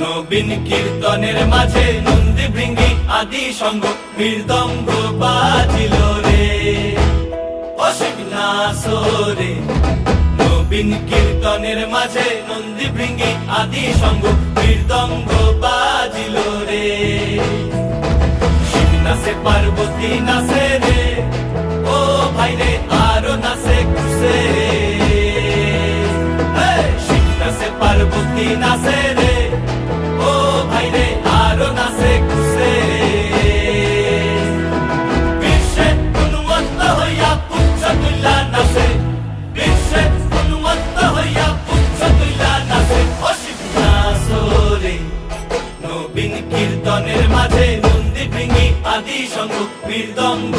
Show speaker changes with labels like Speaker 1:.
Speaker 1: নবীন কীর্তনের মাঝে নন্দী ভৃঙ্গি আদি সঙ্গ মৃদঙ্গ বাজিল রে, অসীম নাসরে। নবীন কীর্তনের মাঝে নন্দী ভৃঙ্গি আদি সঙ্গ মৃদঙ্গ বাজিল রে। শিব নাচে পার্বতী নাচে রে, ও ভাই রে আরো নাচে খুশে। শিব নাচে পার্বতী নাচে রে, ও ভাই রে আরো নাচে খুশে। বিশ্বে উন্মত্ত হইয়া পুচ্ছ তুল্লা নাচে, বিশ্বে উন্মত্ত হইয়া পুচ্ছ তুল্লা নাচে, অসীম নাচরে। নবীন কীর্তনের মাঝে নন্দী ভৃঙ্গি আদি সঙ্গ মৃদঙ্গ